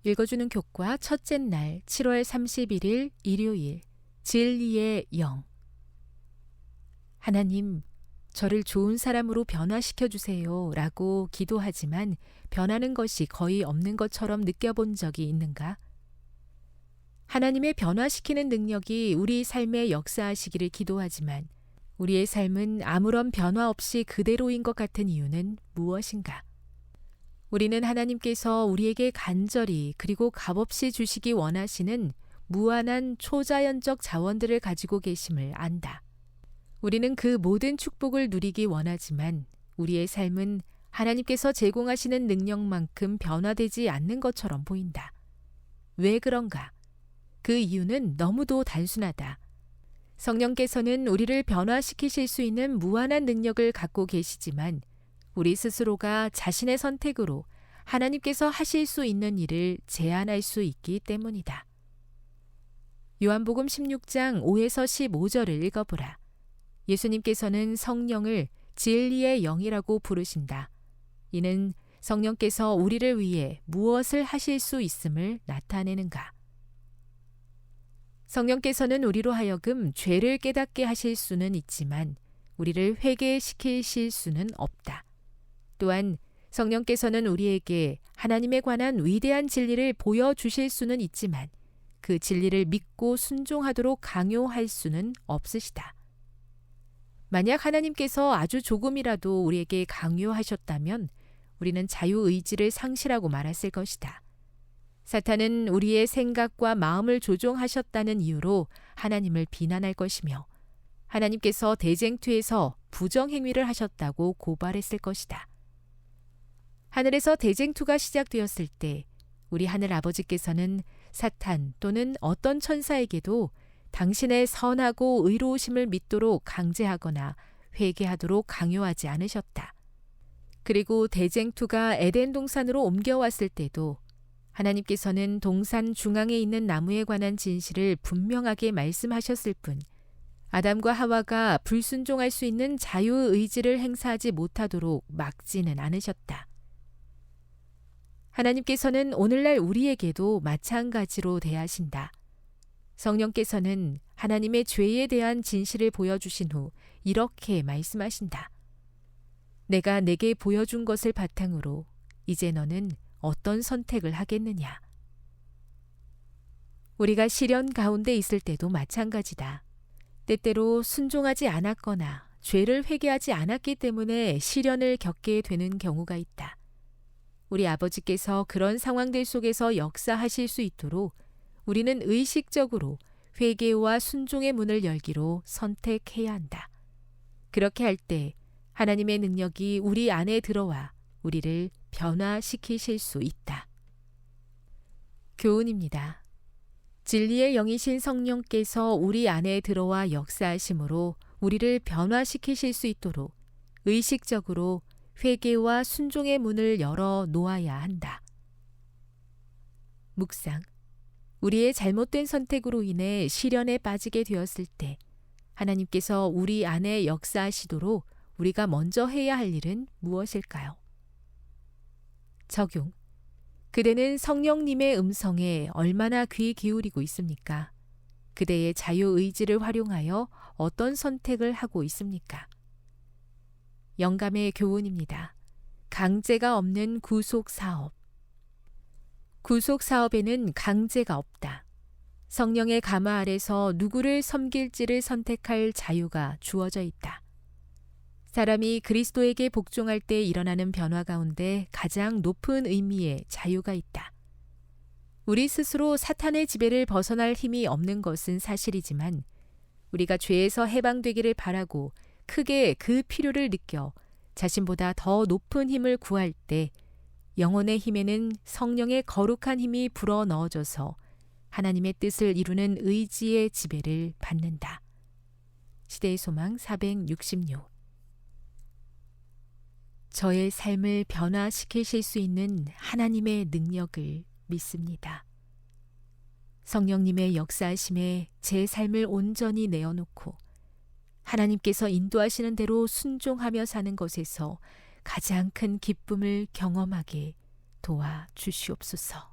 읽어주는 교과 첫째 날 7월 31일 일요일 진리의 영. 하나님, 저를 좋은 사람으로 변화시켜 주세요 라고 기도하지만 변하는 것이 거의 없는 것처럼 느껴본 적이 있는가? 하나님의 변화시키는 능력이 우리 삶에 역사하시기를 기도하지만 우리의 삶은 아무런 변화 없이 그대로인 것 같은 이유는 무엇인가? 우리는 하나님께서 우리에게 간절히 그리고 값없이 주시기 원하시는 무한한 초자연적 자원들을 가지고 계심을 안다. 우리는 그 모든 축복을 누리기 원하지만 우리의 삶은 하나님께서 제공하시는 능력만큼 변화되지 않는 것처럼 보인다. 왜 그런가? 그 이유는 너무도 단순하다. 성령께서는 우리를 변화시키실 수 있는 무한한 능력을 갖고 계시지만 우리 스스로가 자신의 선택으로 하나님께서 하실 수 있는 일을 제한할 수 있기 때문이다. 요한복음 16장 5에서 15절을 읽어보라. 예수님께서는 성령을 진리의 영이라고 부르신다. 이는 성령께서 우리를 위해 무엇을 하실 수 있음을 나타내는가. 성령께서는 우리로 하여금 죄를 깨닫게 하실 수는 있지만 우리를 회개시키실 수는 없다. 또한 성령께서는 우리에게 하나님에 관한 위대한 진리를 보여주실 수는 있지만 그 진리를 믿고 순종하도록 강요할 수는 없으시다. 만약 하나님께서 아주 조금이라도 우리에게 강요하셨다면 우리는 자유의지를 상실하고 말았을 것이다. 사탄은 우리의 생각과 마음을 조종하셨다는 이유로 하나님을 비난할 것이며 하나님께서 대쟁투에서 부정행위를 하셨다고 고발했을 것이다. 하늘에서 대쟁투가 시작되었을 때 우리 하늘 아버지께서는 사탄 또는 어떤 천사에게도 당신의 선하고 의로우심을 믿도록 강제하거나 회개하도록 강요하지 않으셨다. 그리고 대쟁투가 에덴 동산으로 옮겨왔을 때도 하나님께서는 동산 중앙에 있는 나무에 관한 진실을 분명하게 말씀하셨을 뿐 아담과 하와가 불순종할 수 있는 자유의지를 행사하지 못하도록 막지는 않으셨다. 하나님께서는 오늘날 우리에게도 마찬가지로 대하신다. 성령께서는 하나님의 죄에 대한 진실을 보여주신 후 이렇게 말씀하신다. 내가 내게 보여준 것을 바탕으로 이제 너는 어떤 선택을 하겠느냐? 우리가 시련 가운데 있을 때도 마찬가지다. 때때로 순종하지 않았거나 죄를 회개하지 않았기 때문에 시련을 겪게 되는 경우가 있다. 우리 아버지께서 그런 상황들 속에서 역사하실 수 있도록 우리는 의식적으로 회개와 순종의 문을 열기로 선택해야 한다. 그렇게 할 때 하나님의 능력이 우리 안에 들어와 우리를 변화시키실 수 있다. 교훈입니다. 진리의 영이신 성령께서 우리 안에 들어와 역사하심으로 우리를 변화시키실 수 있도록 의식적으로 회개와 순종의 문을 열어 놓아야 한다. 묵상. 우리의 잘못된 선택으로 인해 시련에 빠지게 되었을 때 하나님께서 우리 안에 역사하시도록 우리가 먼저 해야 할 일은 무엇일까요? 적용. 그대는 성령님의 음성에 얼마나 귀 기울이고 있습니까? 그대의 자유의지를 활용하여 어떤 선택을 하고 있습니까? 영감의 교훈입니다. 강제가 없는 구속사업. 구속사업에는 강제가 없다. 성령의 감화 아래서 누구를 섬길지를 선택할 자유가 주어져 있다. 사람이 그리스도에게 복종할 때 일어나는 변화 가운데 가장 높은 의미의 자유가 있다. 우리 스스로 사탄의 지배를 벗어날 힘이 없는 것은 사실이지만 우리가 죄에서 해방되기를 바라고 크게 그 필요를 느껴 자신보다 더 높은 힘을 구할 때 영혼의 힘에는 성령의 거룩한 힘이 불어 넣어져서 하나님의 뜻을 이루는 의지의 지배를 받는다. 시대의 소망 466. 저의 삶을 변화시키실 수 있는 하나님의 능력을 믿습니다. 성령님의 역사하심에 제 삶을 온전히 내어놓고 하나님께서 인도하시는 대로 순종하며 사는 것에서 가장 큰 기쁨을 경험하게 도와주시옵소서.